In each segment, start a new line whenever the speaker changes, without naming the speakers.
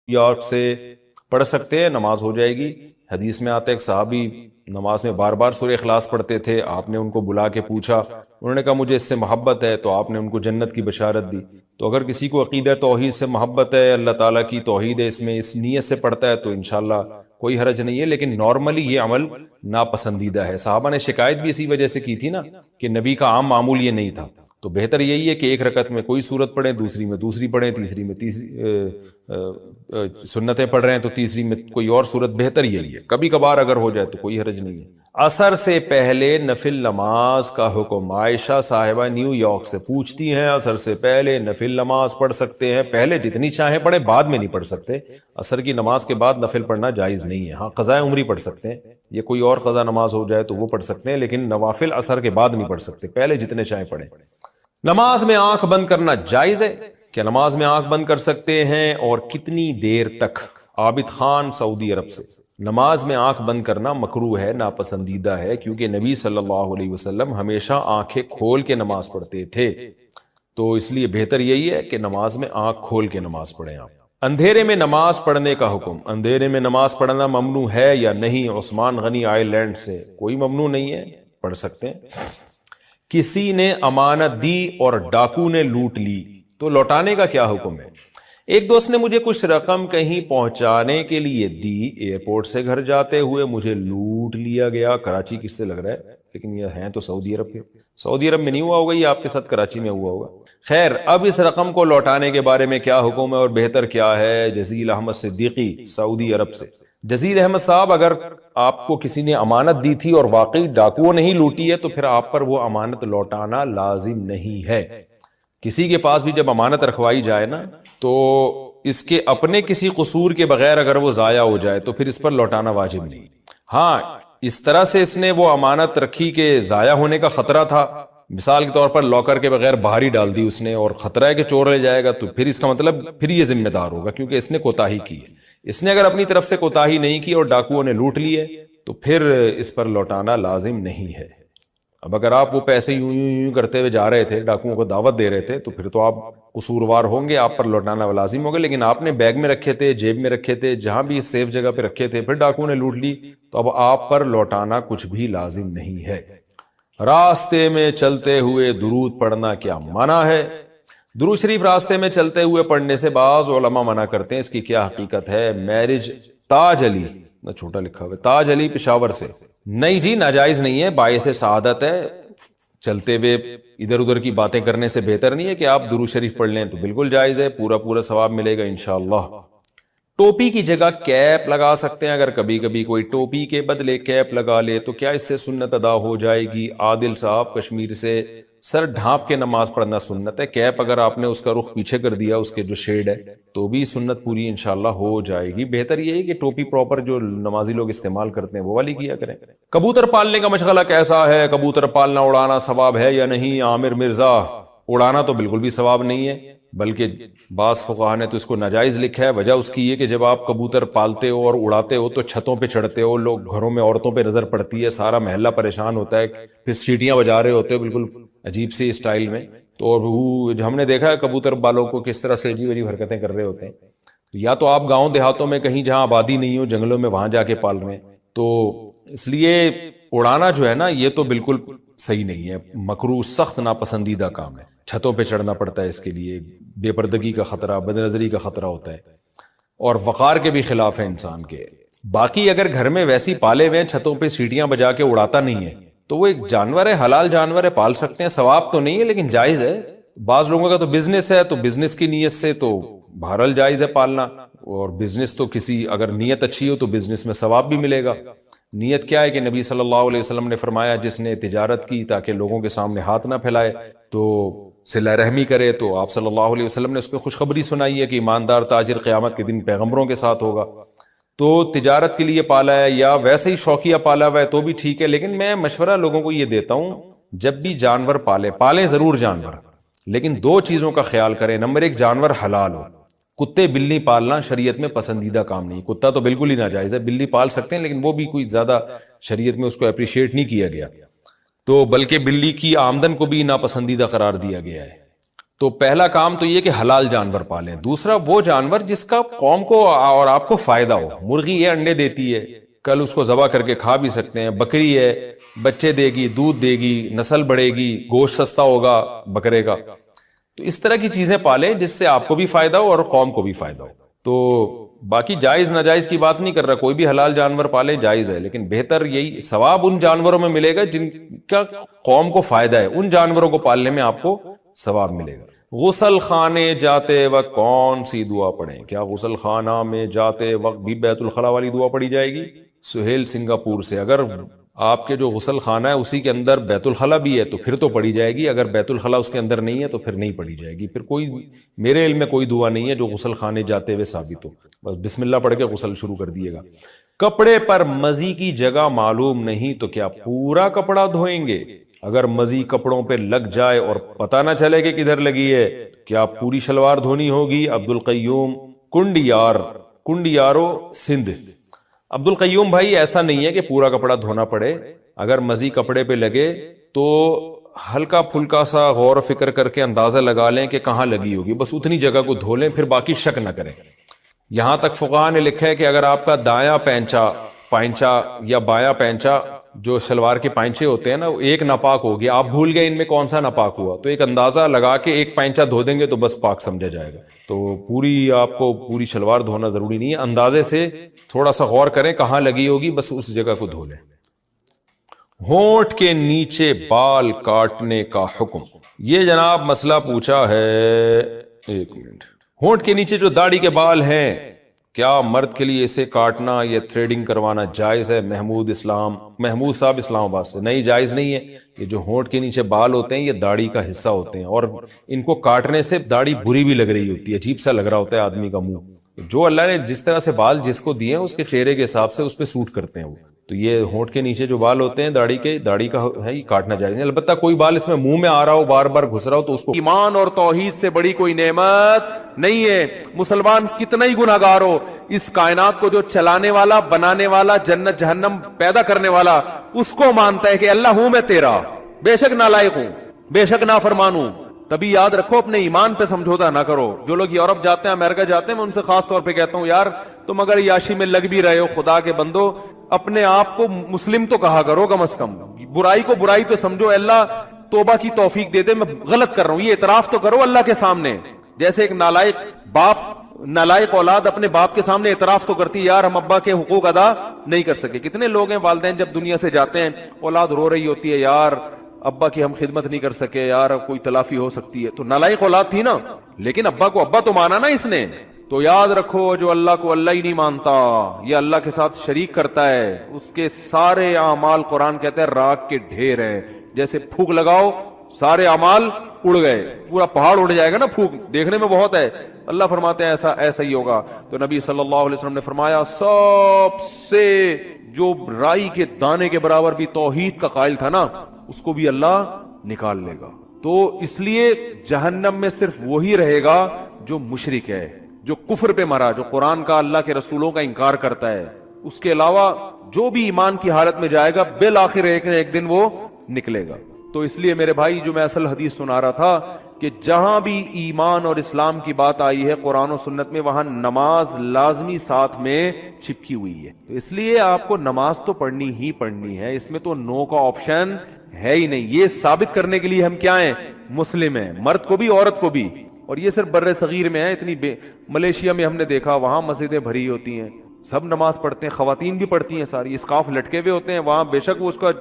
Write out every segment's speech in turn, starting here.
York سے پڑھ سکتے ہیں، نماز ہو جائے گی۔ حدیث میں آتا ہے ایک صحابی نماز میں بار بار سورہ اخلاص پڑھتے تھے، آپ نے ان کو بلا کے پوچھا، انہوں نے کہا مجھے اس سے محبت ہے، تو آپ نے ان کو جنت کی بشارت دی۔ تو اگر کسی کو عقیدہ توحید سے محبت ہے، اللہ تعالیٰ کی توحید ہے، اس میں اس نیت سے پڑھتا ہے، تو انشاءاللہ کوئی حرج نہیں ہے، لیکن نارملی یہ عمل ناپسندیدہ ہے۔ صحابہ نے شکایت بھی اسی وجہ سے کی تھی نا کہ نبی کا عام معمول یہ نہیں تھا، تو بہتر یہی ہے کہ ایک رکعت میں کوئی سورت پڑھیں، دوسری میں دوسری پڑھیں، تیسری میں سنتیں پڑھ رہے ہیں تو تیسری میں کوئی اور سورت، بہتر یہی ہے۔ کبھی کبھار اگر ہو جائے تو کوئی حرج نہیں ہے۔ عصر سے پہلے نفل نماز کا حکم۔ عائشہ صاحبہ نیو یارک سے پوچھتی ہیں، عصر سے پہلے نفل نماز پڑھ سکتے ہیں؟ پہلے جتنی چاہیں پڑھیں، بعد میں نہیں پڑھ سکتے۔ عصر کی نماز کے بعد نفل پڑھنا جائز نہیں ہے۔ ہاں قضاء عمری پڑھ سکتے ہیں، یہ کوئی اور قضا نماز ہو جائے تو وہ پڑھ سکتے ہیں، لیکن نوافل عصر کے بعد نہیں پڑھ سکتے، پہلے جتنے چاہیں پڑھیں۔ نماز میں آنکھ بند کرنا جائز ہے؟ کیا نماز میں آنکھ بند کر سکتے ہیں اور کتنی دیر تک؟ عابد خان سعودی عرب سے۔ نماز میں آنکھ بند کرنا مکروہ ہے، ناپسندیدہ ہے، کیونکہ نبی صلی اللہ علیہ وسلم ہمیشہ آنکھیں کھول کے نماز پڑھتے تھے، تو اس لیے بہتر یہی ہے کہ نماز میں آنکھ کھول کے نماز پڑھیں آپ۔ اندھیرے میں نماز پڑھنے کا حکم۔ اندھیرے میں نماز پڑھنا ممنوع ہے یا نہیں؟ عثمان غنی آئر لینڈ سے۔ کوئی ممنوع نہیں ہے، پڑھ سکتے ہیں۔ کسی نے امانت دی اور ڈاکو نے لوٹ لی تو لوٹانے کا کیا حکم ہے؟ ایک دوست نے مجھے کچھ رقم کہیں پہنچانے کے لیے دی، ایئرپورٹ سے گھر جاتے ہوئے مجھے لوٹ لیا گیا۔ کراچی کس سے لگ رہا ہے، لیکن یہ ہیں تو سعودی عرب کے۔ سعودی عرب میں نہیں ہوا ہوگا، یہ آپ کے ساتھ کراچی میں ہوا ہوگا۔ خیر، اب اس رقم کو لوٹانے کے بارے میں کیا حکم ہے اور بہتر کیا ہے؟ جزیل احمد صدیقی سعودی عرب سے۔ جزیل احمد صاحب، اگر آپ کو کسی نے امانت دی تھی اور واقعی ڈاکوؤں نہیں لوٹی ہے تو پھر آپ پر وہ امانت لوٹانا لازم نہیں ہے۔ کسی کے پاس بھی جب امانت رکھوائی جائے نا تو اس کے اپنے کسی قصور کے بغیر اگر وہ ضائع ہو جائے تو پھر اس پر لوٹانا واجب نہیں۔ ہاں، اس طرح سے اس نے وہ امانت رکھی کہ ضائع ہونے کا خطرہ تھا، مثال کے طور پر لاکر کے بغیر باہر ہی ڈال دی اس نے، اور خطرہ ہے کہ چور لے جائے گا، تو پھر اس کا مطلب پھر یہ ذمہ دار ہوگا، کیونکہ اس نے کوتاہی کی ہے۔ اس نے اگر اپنی طرف سے کوتاہی نہیں کی اور ڈاکوؤں نے لوٹ لیے تو پھر اس پر لوٹانا لازم نہیں ہے۔ اب اگر آپ وہ پیسے یوں یوں یوں کرتے ہوئے جا رہے تھے، ڈاکوؤں کو دعوت دے رہے تھے، تو پھر تو آپ قصوروار ہوں گے، آپ پر لوٹانا لازم ہوگا، لیکن آپ نے بیگ میں رکھے تھے، جیب میں رکھے تھے، جہاں بھی سیف جگہ پہ رکھے تھے، پھر ڈاکوؤں نے لوٹ لی تو اب آپ پر لوٹانا کچھ بھی لازم نہیں ہے۔ راستے میں چلتے ہوئے درود پڑھنا کیا منع ہے؟ درود شریف راستے میں چلتے ہوئے پڑھنے سے بعض علماء منع کرتے ہیں، اس کی کیا حقیقت ہے؟ میرج تاج علی، نہ چھوٹا لکھا ہوا ہے، تاج علی پشاور سے۔ نہیں جی، ناجائز نہیں ہے، باعث سعادت ہے۔ چلتے ہوئے ادھر ادھر کی باتیں کرنے سے بہتر نہیں ہے کہ آپ درود شریف پڑھ لیں، تو بالکل جائز ہے، پورا پورا ثواب ملے گا انشاءاللہ۔ ٹوپی کی جگہ کیپ لگا سکتے ہیں؟ اگر کبھی کبھی کوئی ٹوپی کے بدلے کیپ لگا لے تو کیا اس سے سنت ادا ہو جائے گی؟ عادل صاحب کشمیر سے۔ سر ڈھانپ کے نماز پڑھنا سنت ہے، کیپ اگر آپ نے اس کا رخ پیچھے کر دیا، اس کے جو شیڈ ہے، تو بھی سنت پوری انشاءاللہ ہو جائے گی۔ بہتر یہ ہے کہ ٹوپی پراپر جو نمازی لوگ استعمال کرتے ہیں وہ والی کیا کریں۔ کبوتر پالنے کا مشغلہ کیسا ہے؟ کبوتر پالنا اڑانا ثواب ہے یا نہیں؟ عامر مرزا۔ اڑانا تو بالکل بھی ثواب نہیں ہے، بلکہ بعض فقہا نے تو اس کو ناجائز لکھا ہے۔ وجہ اس کی یہ کہ جب آپ کبوتر پالتے ہو اور اڑاتے ہو تو چھتوں پہ چڑھتے ہو، لوگ گھروں میں عورتوں پہ نظر پڑتی ہے، سارا محلہ پریشان ہوتا ہے، پھر سیٹیاں بجا رہے ہوتے ہو بالکل عجیب سی اسٹائل میں، تو ہم نے دیکھا ہے کبوتر بالوں کو کس طرح سے عجیب عجیب حرکتیں کر رہے ہوتے ہیں۔ یا تو آپ گاؤں دیہاتوں میں کہیں جہاں آبادی نہیں ہو، جنگلوں میں، وہاں جا کے پال رہے ہیں، تو اس لیے اڑانا جو ہے نا یہ تو بالکل صحیح نہیں ہے، مکروہ، سخت ناپسندیدہ کام ہے۔ چھتوں پہ چڑھنا پڑتا ہے اس کے لیے، بے پردگی کا خطرہ، بد نظری کا خطرہ ہوتا ہے، اور وقار کے بھی خلاف ہے انسان کے۔ باقی اگر گھر میں ویسی پالے ہوئے ہیں، چھتوں پہ سیٹیاں بجا کے اڑاتا نہیں ہے، تو وہ ایک جانور ہے، حلال جانور ہے، پال سکتے ہیں، ثواب تو نہیں ہے لیکن جائز ہے۔ بعض لوگوں کا تو بزنس ہے، تو بزنس کی نیت سے تو بہرحال جائز ہے پالنا، اور بزنس تو کسی اگر نیت اچھی ہو تو بزنس میں ثواب بھی ملے گا۔ نیت کیا ہے کہ نبی صلی اللہ علیہ وسلم نے فرمایا جس نے تجارت کی تاکہ لوگوں کے سامنے ہاتھ نہ پھیلائے تو صلہ رحمی کرے، تو آپ صلی اللہ علیہ وسلم نے اس پہ خوشخبری سنائی ہے کہ ایماندار تاجر قیامت کے دن پیغمبروں کے ساتھ ہوگا۔ تو تجارت کے لیے پالا ہے یا ویسے ہی شوقیہ پالا ہوا ہے تو بھی ٹھیک ہے، لیکن میں مشورہ لوگوں کو یہ دیتا ہوں جب بھی جانور پالیں ضرور جانور، لیکن دو چیزوں کا خیال کریں۔ نمبر ایک، جانور حلال ہو۔ کتے بلی پالنا شریعت میں پسندیدہ کام نہیں، کتا تو بالکل ہی ناجائز ہے، بلی پال سکتے ہیں لیکن وہ بھی کوئی زیادہ شریعت میں اس کو اپریشیٹ نہیں کیا گیا، تو بلکہ بلی کی آمدن کو بھی ناپسندیدہ قرار دیا گیا ہے۔ تو پہلا کام تو یہ کہ حلال جانور پالیں. دوسرا وہ جانور جس کا قوم کو اور آپ کو فائدہ ہو. مرغی یہ انڈے دیتی ہے, کل اس کو ذبح کر کے کھا بھی سکتے ہیں. بکری ہے, بچے دے گی, دودھ دے گی, نسل بڑھے گی, گوشت سستا ہوگا بکرے کا. تو اس طرح کی چیزیں پالیں جس سے آپ کو بھی فائدہ ہو اور قوم کو بھی فائدہ ہو. تو باقی جائز ناجائز کی بات نہیں کر رہا, کوئی بھی حلال جانور پالے جائز ہے, لیکن بہتر یہی ثواب ان جانوروں میں ملے گا جن کا قوم کو فائدہ ہے. ان جانوروں کو پالنے میں آپ کو ثواب ملے گا. غسل خانے جاتے وقت کون سی دعا پڑھیں؟ کیا غسل خانہ میں جاتے وقت بھی بیت الخلا والی دعا پڑھی جائے گی؟ سہیل سنگاپور سے, اگر آپ کے جو غسل خانہ ہے اسی کے اندر بیت الخلا بھی ہے تو پھر تو پڑھی جائے گی, اگر بیت الخلا اس کے اندر نہیں ہے تو پھر نہیں پڑھی جائے گی. پھر کوئی میرے علم میں کوئی دعا نہیں ہے جو غسل خانے جاتے ہوئے ثابت ہو, بس بسم اللہ پڑھ کے غسل شروع کر دیے گا. کپڑے پر مزی کی جگہ معلوم نہیں تو کیا پورا کپڑا دھوئیں گے؟ اگر مزی کپڑوں پہ لگ جائے اور پتہ نہ چلے کہ کدھر لگی ہے, کیا پوری شلوار دھونی ہوگی؟ عبد القیوم کنڈیارو سندھ. عبد القیوم بھائی ایسا نہیں ہے کہ پورا کپڑا دھونا پڑے, اگر مزی کپڑے پہ لگے تو ہلکا پھلکا سا غور و فکر کر کے اندازہ لگا لیں کہ کہاں لگی ہوگی, بس اتنی جگہ کو دھو لیں, پھر باقی شک نہ کریں. یہاں تک فقہاء نے لکھا ہے کہ اگر آپ کا دایاں پائنچا یا بایاں پینچا جو شلوار کے پائنچے ہوتے ہیں نا, ایک ناپاک ہو گیا, آپ بھول گئے ان میں کون سا ناپاک ہوا, تو ایک اندازہ لگا کے ایک پائنچا دھو دیں گے تو بس پاک سمجھا جائے گا. تو آپ کو پوری شلوار دھونا ضروری نہیں ہے, اندازے سے تھوڑا سا غور کریں کہاں لگی ہوگی, بس اس جگہ کو دھو لیں. ہونٹ کے نیچے بال کاٹنے کا حکم, یہ جناب مسئلہ پوچھا ہے. ایک منٹ. ہونٹ کے نیچے جو داڑھی کے بال ہیں, کیا مرد کے لیے اسے کاٹنا یا تھریڈنگ کروانا جائز ہے؟ محمود صاحب اسلام آباد سے. نہیں, جائز نہیں ہے. یہ جو ہونٹ کے نیچے بال ہوتے ہیں یہ داڑھی کا حصہ ہوتے ہیں, اور ان کو کاٹنے سے داڑھی بری بھی لگ رہی ہوتی ہے, عجیب سا لگ رہا ہوتا ہے آدمی کا منہ. جو اللہ نے جس طرح سے بال جس کو دیے ہیں اس کے چہرے کے حساب سے اس پہ سوٹ کرتے ہیں وہ. تو یہ ہونٹ کے نیچے جو بال ہوتے ہیں داڑھی کا ہے, یہ کاٹنا جائز نہیں. البتہ کوئی بال اس میں منہ میں آ رہا ہو, بار بار گھس رہا ہو, تو اس کو
ایمان اور توحید سے بڑی کوئی نعمت نہیں ہے. مسلمان کتنا ہی گناہگار ہو, اس کائنات کو جو چلانے والا, بنانے والا, جنت جہنم پیدا کرنے والا, اس کو مانتا ہے کہ اللہ ہوں میں تیرا, بے شک نالائق ہوں, بے شک نافرمان ہوں. تبھی یاد رکھو اپنے ایمان پہ سمجھوتا نہ کرو. جو لوگ یورپ جاتے ہیں, امریکہ جاتے ہیں, میں ان سے خاص طور پہ کہتا ہوں, یار تم اگر یاشی میں لگ بھی رہے ہو, خدا کے بندو اپنے آپ کو مسلم تو کہا کرو کم از کم. برائی کو برائی تو سمجھو, اللہ توبہ کی توفیق دے دے, میں غلط کر رہا ہوں یہ اعتراف تو کرو اللہ کے سامنے. جیسے ایک نالائق اولاد اپنے باپ کے سامنے اعتراف تو کرتی ہے, یار ہم ابا کے حقوق ادا نہیں کر سکے. کتنے لوگ ہیں والدین جب دنیا سے جاتے ہیں, اولاد رو رہی ہوتی ہے, یار ابا کی ہم خدمت نہیں کر سکے, یار کوئی تلافی ہو سکتی ہے. تو نالائق اولاد تھی نا, لیکن ابا کو ابا تو مانا نا اس نے. تو یاد رکھو جو اللہ کو اللہ ہی نہیں مانتا, یہ اللہ کے ساتھ شریک کرتا ہے, اس کے سارے اعمال قرآن کہتا ہے راکھ کے ڈھیر ہیں. جیسے پھونک لگاؤ سارے اعمال اڑ گئے, پورا پہاڑ اڑ جائے گا نا, پھونک دیکھنے میں بہت ہے. اللہ فرماتے ہیں ایسا ہی ہوگا. تو نبی صلی اللہ علیہ وسلم نے فرمایا سب سے جو رائی کے دانے کے برابر بھی توحید کا قائل تھا نا, اس کو بھی اللہ نکال لے گا. تو اس لیے جہنم میں صرف وہی رہے گا جو مشرک ہے, جو کفر پہ مرا, جو قرآن کا, اللہ کے رسولوں کا انکار کرتا ہے. اس کے علاوہ جو بھی ایمان کی حالت میں جائے گا بالآخر ایک دن وہ نکلے گا. تو اس لیے میرے بھائی جو میں اصل حدیث سنا رہا تھا کہ جہاں بھی ایمان اور اسلام کی بات آئی ہے قرآن و سنت میں, وہاں نماز لازمی ساتھ میں چپکی ہوئی ہے. تو اس لیے آپ کو نماز تو پڑھنی ہی پڑھنی ہے, اس میں تو نو کا آپشن ہے ہی نہیں. یہ ثابت کرنے کے لیے ہم کیا ہیں, مسلم ہیں, مرد کو بھی عورت کو بھی. اور یہ صرف بر صغیر میں ہے, ملیشیا میں ہم نے دیکھا وہاں مسجدیں بھری ہوتی ہیں, سب نماز پڑھتے ہیں, خواتین بھی پڑھتی ہیں ساری, اسکارف لٹکے ہوئے ہوتے ہیں وہاں, بے شک وہ اس کا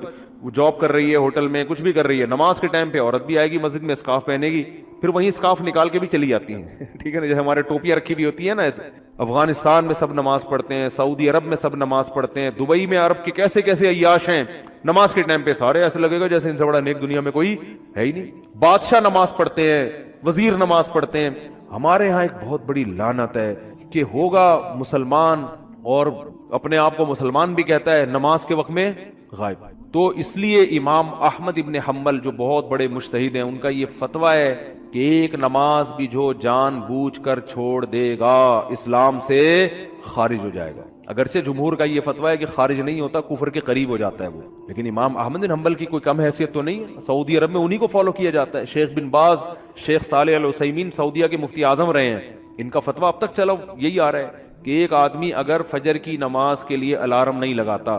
جاب کر رہی ہے, ہوٹل میں کچھ بھی کر رہی ہے, نماز کے ٹائم پہ عورت بھی آئے گی مسجد میں, اسکارف پہنے گی, پھر وہیں اسکارف نکال کے بھی چلی جاتی ہیں. ٹھیک ہے نا, جیسے ہمارے ٹوپیاں رکھی ہوئی ہوتی ہے نا ایسے. افغانستان میں سب نماز پڑھتے ہیں, سعودی عرب میں سب نماز پڑھتے ہیں, دبئی میں عرب کے کیسے کیسے عیاش ہیں, نماز کے ٹائم پہ سارے ایسے لگے گا جیسے ان سے بڑا نیک دنیا میں کوئی ہے ہی نہیں. بادشاہ نماز پڑھتے ہیں, وزیر نماز پڑھتے ہیں. ہمارے ہاں ایک بہت بڑی لعنت ہے کہ ہوگا مسلمان اور اپنے آپ کو مسلمان بھی کہتا ہے, نماز کے وقت میں غائب. تو اس لیے امام احمد ابن حنبل جو بہت بڑے مجتہد ہیں, ان کا یہ فتویٰ ہے کہ ایک نماز بھی جو جان بوجھ کر چھوڑ دے گا اسلام سے خارج ہو جائے گا. اگرچہ جمہور کا یہ فتویٰ ہے کہ خارج نہیں ہوتا, کفر کے قریب ہو جاتا ہے وہ, لیکن امام احمد بن حنبل کی کوئی کم حیثیت تو نہیں ہے. سعودی عرب میں انہی کو فالو کیا جاتا ہے. شیخ بن باز, شیخ صالح العثیمین سعودیہ کے مفتی اعظم رہے ہیں, ان کا فتویٰ اب تک چلا یہی آ رہا ہے کہ ایک آدمی اگر فجر کی نماز کے لیے الارم نہیں لگاتا,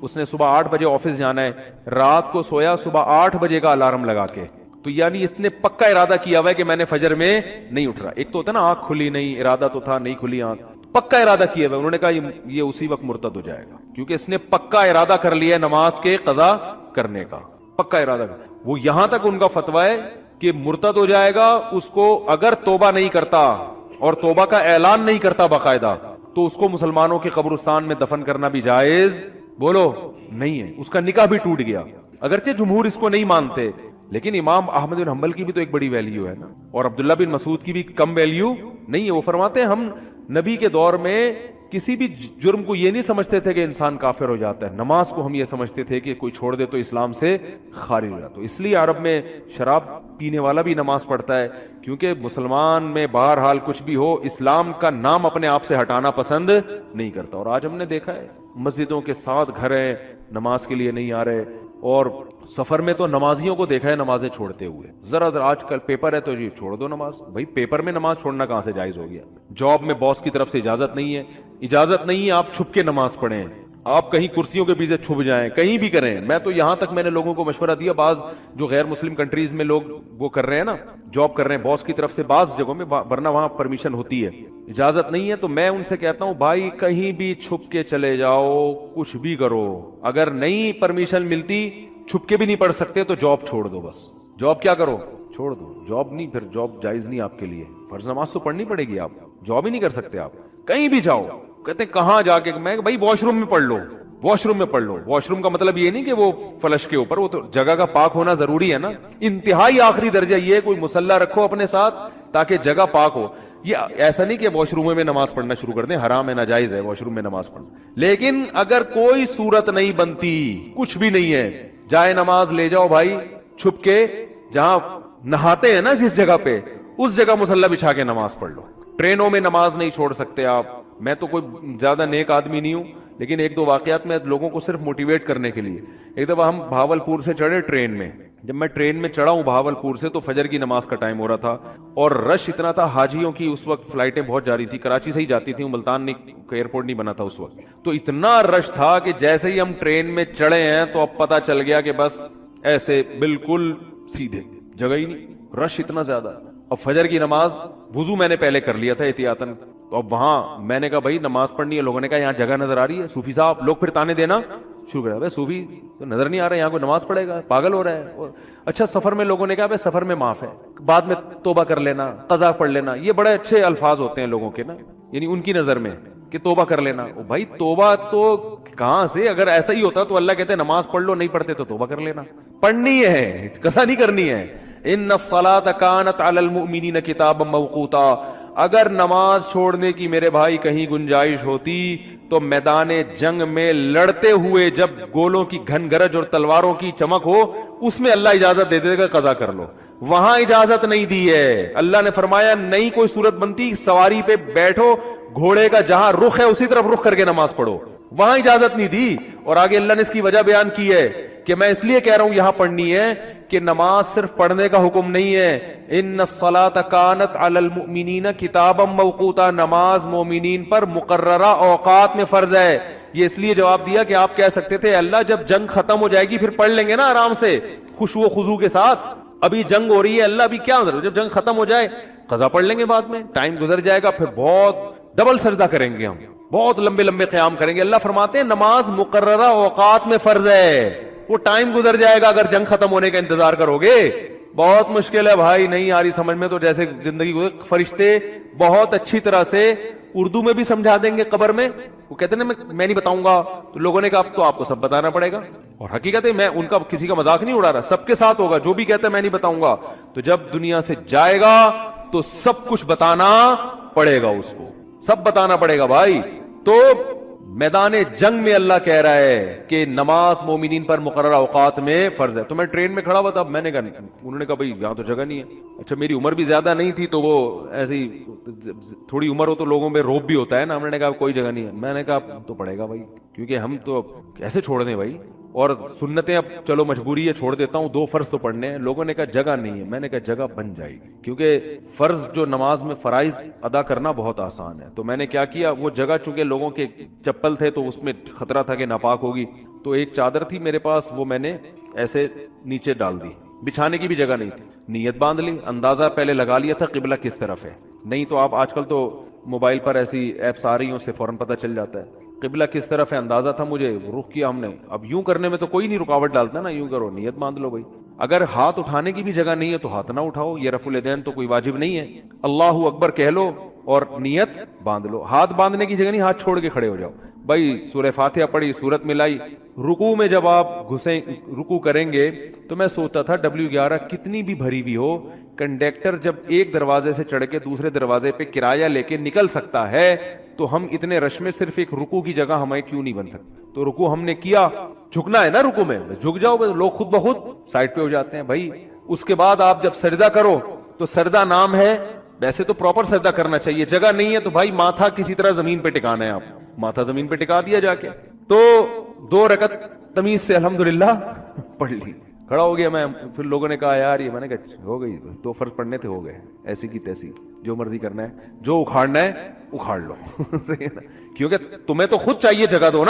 اس نے صبح 8 بجے آفس جانا ہے, رات کو سویا صبح 8 بجے کا الارم لگا کے, تو یعنی اس نے پکا ارادہ کیا ہوا ہے کہ میں نے فجر میں نہیں اٹھ رہا. ایک تو ہوتا ہے نا آنکھ کھلی نہیں, ارادہ تو تھا نہیں کھلی آنکھ, پکا ارادہ کیا ہوا ہے. انہوں نے کہا یہ اسی وقت مرتد ہو جائے گا, کیونکہ اس نے پکا ارادہ کر لیا ہے نماز کے قضا کرنے کا, پکا ارادہ. وہ یہاں تک ان کا فتویٰ ہے کہ مرتد ہو جائے گا اس کو اگر توبہ نہیں کرتا اور توبہ کا اعلان نہیں کرتا باقاعدہ, تو اس کو مسلمانوں کے قبرستان میں دفن کرنا بھی جائز بولو نہیں ہے, اس کا نکاح بھی ٹوٹ گیا. اگرچہ جمہور اس کو نہیں مانتے, لیکن امام احمد بن حنبل کی بھی تو ایک بڑی ویلیو ہے نا, اور عبداللہ بن مسعود کی بھی کم ویلیو نہیں ہے. وہ فرماتے ہیں ہم نبی کے دور میں کسی بھی جرم کو یہ نہیں سمجھتے تھے کہ انسان کافر ہو جاتا ہے, نماز کو ہم یہ سمجھتے تھے کہ کوئی چھوڑ دے تو اسلام سے خارج ہو جاتا. تو اس لیے عرب میں شراب پینے والا بھی نماز پڑھتا ہے, کیونکہ مسلمان میں بہرحال کچھ بھی ہو اسلام کا نام اپنے آپ سے ہٹانا پسند نہیں کرتا. اور آج ہم نے دیکھا ہے مسجدوں کے 7 گھر ہیں, نماز کے لیے نہیں آ رہے, اور سفر میں تو نمازیوں کو دیکھا ہے نمازیں چھوڑتے ہوئے. ذرا آج کل پیپر ہے تو جی چھوڑ دو نماز. بھائی پیپر میں نماز چھوڑنا کہاں سے جائز ہو گیا؟ جاب میں باس کی طرف سے اجازت نہیں ہے آپ چھپ کے نماز پڑھیں, آپ کہیں کرسیوں کے پیچھے چھپ جائیں, کہیں بھی کریں. میں تو یہاں تک میں نے لوگوں کو مشورہ دیا, بعض جو غیر مسلم کنٹریز میں لوگ وہ کر رہے ہیں نا, جاب کر رہے ہیں باس کی طرف سے بعض جگہوں میں, ورنہ وہاں پرمیشن ہوتی ہے, اجازت نہیں ہے, تو میں ان سے کہتا ہوں بھائی کہیں بھی چھپ کے چلے جاؤ, کچھ بھی کرو, اگر نہیں پرمیشن ملتی چھپ کے بھی نہیں پڑھ سکتے تو جاب چھوڑ دو. بس جاب کیا کرو, چھوڑ دو. جاب نہیں, پھر جاب جائز نہیں آپ کے لیے. فرض نماز تو پڑھنی پڑے گی, آپ جاب ہی نہیں کر سکتے, آپ کہیں بھی جاؤ. کہتے ہیں کہاں جا کے, میں بھائی واش روم میں پڑھ لو, واش روم میں پڑھ لو. واش روم کا مطلب یہ نہیں کہ وہ فلش کے اوپر, وہ تو جگہ کا پاک ہونا ضروری ہے نا. انتہائی آخری درجہ یہ ہے کوئی مصلی رکھو اپنے ساتھ تاکہ جگہ پاک ہو. یہ ایسا نہیں کہ واش روم میں نماز پڑھنا شروع کر دیں, حرام ہے, ناجائز ہے واش روم میں نماز پڑھنا. لیکن اگر کوئی صورت نہیں بنتی, کچھ بھی نہیں ہے, جائے نماز لے جاؤ بھائی چھپ کے, جہاں نہاتے ہیں نا جس جگہ پہ, اس جگہ مصلی بچھا کے نماز پڑھ لو. ٹرینوں میں نماز نہیں چھوڑ سکتے آپ. میں تو کوئی زیادہ نیک آدمی نہیں ہوں, لیکن 1-2 واقعات میں لوگوں کو صرف موٹیویٹ کرنے کے لیے. ایک دفعہ ہم بھاولپور سے چڑھے ٹرین میں, جب میں ٹرین میں چڑھا ہوں بھاولپور سے تو فجر کی نماز کا ٹائم ہو رہا تھا, اور رش اتنا تھا, حاجیوں کی اس وقت فلائٹیں بہت جا رہی تھی, کراچی سے ہی جاتی تھیں, ملتان ایئرپورٹ نہیں بنا تھا اس وقت. تو اتنا رش تھا کہ جیسے ہی ہم ٹرین میں چڑھے ہیں تو اب پتا چل گیا کہ بس ایسے بالکل سیدھے, جگہ ہی نہیں, رش اتنا زیادہ. اب فجر کی نماز وضو میں نے پہلے کر لیا تھا احتیاطاً, تو اب وہاں میں نے کہا بھائی نماز پڑھنی ہے. لوگوں نے کہا یہاں جگہ نظر آ رہی ہے, صوفی صاحب. لوگ پھر تانے دینا شروع کر, بھائی صوفی تو نظر نہیں آ رہا ہے, یہاں کوئی نماز پڑھے گا, پاگل ہو رہا ہے. اچھا سفر میں لوگوں نے کہا بھائی سفر میں معاف ہے, بعد میں توبہ کر لینا, قضا پڑھ لینا. یہ بڑے اچھے الفاظ ہوتے ہیں لوگوں کے نا, یعنی ان کی نظر میں کہ توبہ کر لینا. بھائی توبہ تو کہاں سے, اگر ایسا ہی ہوتا تو اللہ کہتے ہیں نماز پڑھ لو, نہیں پڑھتے تو توبہ کر لینا. پڑھنی ہے, قضا نہیں کرنی ہے. ان الصلاۃ کانت علی المؤمنین کتابا موقوتا. اگر نماز چھوڑنے کی میرے بھائی کہیں گنجائش ہوتی تو میدان جنگ میں لڑتے ہوئے جب گولوں کی گھن گرج اور تلواروں کی چمک ہو, اس میں اللہ اجازت دے دے گا قضا کر لو. وہاں اجازت نہیں دی ہے. اللہ نے فرمایا نہیں کوئی صورت بنتی, سواری پہ بیٹھو, گھوڑے کا جہاں رخ ہے اسی طرف رخ کر کے نماز پڑھو, وہاں اجازت نہیں دی. اور آگے اللہ نے اس کی وجہ بیان کی ہے کہ میں اس لیے کہہ رہا ہوں یہاں پڑھنی ہے کہ نماز صرف پڑھنے کا حکم نہیں ہے. ان الصلاۃ کانت علی المؤمنین کتابا موقوتا, نماز مومنین پر مقررہ اوقات میں فرض ہے. یہ اس لیے جواب دیا کہ آپ کہہ سکتے تھے اللہ جب جنگ ختم ہو جائے گی پھر پڑھ لیں گے نا آرام سے خشوع و خضوع کے ساتھ, ابھی جنگ ہو رہی ہے, اللہ ابھی کیا ضرورت, جب جنگ ختم ہو جائے قضا پڑھ لیں گے, بعد میں ٹائم گزر جائے گا, پھر بہت ڈبل سجدہ کریں گے, ہم بہت لمبے لمبے قیام کریں گے. اللہ فرماتے ہیں نماز مقررہ اوقات میں فرض ہے, وہ ٹائم گزر جائے گا اگر جنگ ختم ہونے کا انتظار کرو گے. بہت مشکل ہے بھائی, نہیں آ رہی سمجھ میں تو جیسے زندگی کو فرشتے بہت اچھی طرح سے اردو میں بھی سمجھا دیں گے. قبر میں وہ کہتے ہیں میں نہیں بتاؤں گا, تو لوگوں نے کہا اب تو آپ کو سب بتانا پڑے گا. اور حقیقت ہے میں ان کا کسی کا مذاق نہیں اڑا رہا, سب کے ساتھ ہوگا. جو بھی کہتا ہے میں نہیں بتاؤں گا, تو جب دنیا سے جائے گا تو سب کچھ بتانا پڑے گا, اس کو سب بتانا پڑے گا بھائی. تو میدان جنگ میں اللہ کہہ رہا ہے کہ نماز مومنین پر مقررہ اوقات میں فرض ہے. تو میں ٹرین میں کھڑا ہوا تھا, میں نے کہا, انہوں نے کہا بھائی یہاں تو جگہ نہیں ہے. اچھا میری عمر بھی زیادہ نہیں تھی تو وہ ایسی تھوڑی عمر ہو تو لوگوں میں روب بھی ہوتا ہے نا. ہم نے کہا کوئی جگہ نہیں ہے. میں نے کہا تو پڑے گا بھائی, کیونکہ ہم تو کیسے چھوڑ دیں بھائی, اور سنتیں اب چلو مجبوری ہے چھوڑ دیتا ہوں, 2 فرض تو پڑھنے ہیں. لوگوں نے کہا جگہ نہیں ہے. میں نے کہا جگہ بن جائے گی, کیونکہ فرض جو نماز میں فرائض ادا کرنا بہت آسان ہے. تو میں نے کیا کیا, وہ جگہ چونکہ لوگوں کے چپل تھے تو اس میں خطرہ تھا کہ ناپاک ہوگی, تو ایک چادر تھی میرے پاس, وہ میں نے ایسے نیچے ڈال دی. بچھانے کی بھی جگہ نہیں تھی. نیت باندھ لی, اندازہ پہلے لگا لیا تھا قبلہ کس طرف ہے. نہیں تو آپ آج کل تو موبائل پر ایسی ایپس آ رہی ہیں, اس سے فوراً پتہ چل جاتا ہے. قبلہ کس طرف ہے اندازہ تھا مجھے, رخ کیا ہم نے. اب یوں کرنے میں تو کوئی نہیں رکاوٹ ڈالتا نا, یوں کرو, نیت باندھ لو بھائی. اگر ہاتھ اٹھانے کی بھی جگہ نہیں ہے تو ہاتھ نہ اٹھاؤ, یہ رفع الیدین تو کوئی واجب نہیں ہے. اللہ اکبر کہہ لو اور نیت باندھ لو. ہاتھ باندھنے کی جگہ نہیں, ہاتھ چھوڑ کے کھڑے ہو جاؤ بھائی. سورہ فاتحہ پڑھی, سورت ملائی, رکوع میں جب آپ گھسیں رکوع کریں گے تو میں سوچتا تھا W11 کتنی بھی بھری ہوئی ہو, کنڈکٹر جب ایک دروازے سے چڑھ کے دوسرے دروازے پہ کرایہ لے کے نکل سکتا ہے تو ہم اتنے رش میں صرف ایک رکوع کی جگہ ہمیں کیوں نہیں بن سکتی. تو رکوع ہم نے کیا, جھکنا ہے نا رکوع میں, جھک جاؤ, لوگ خود بخود سائڈ پہ ہو جاتے ہیں بھائی. اس کے بعد آپ جب سجدہ کرو تو سجدہ نام ہے, ویسے تو پراپر سجدہ کرنا چاہیے, جگہ نہیں ہے تو بھائی ماتھا کسی طرح زمین پہ ٹکانا ہے. آپ ماتھا زمین پہ ٹکا دیا جا کے, تو 2 رکعت تمیز سے الحمدللہ پڑھ لی, کھڑا ہو گیا میں. پھر لوگوں نے کہا یار یہ, میں نے کہا ہو گئی, 2 فرض پڑھنے تھے, ہو گئے, ایسی کی تیسی, جو مرضی کرنا ہے, جو اکھاڑنا ہے اکھاڑ لو. کیونکہ تمہیں تو خود چاہیے جگہ دو نا.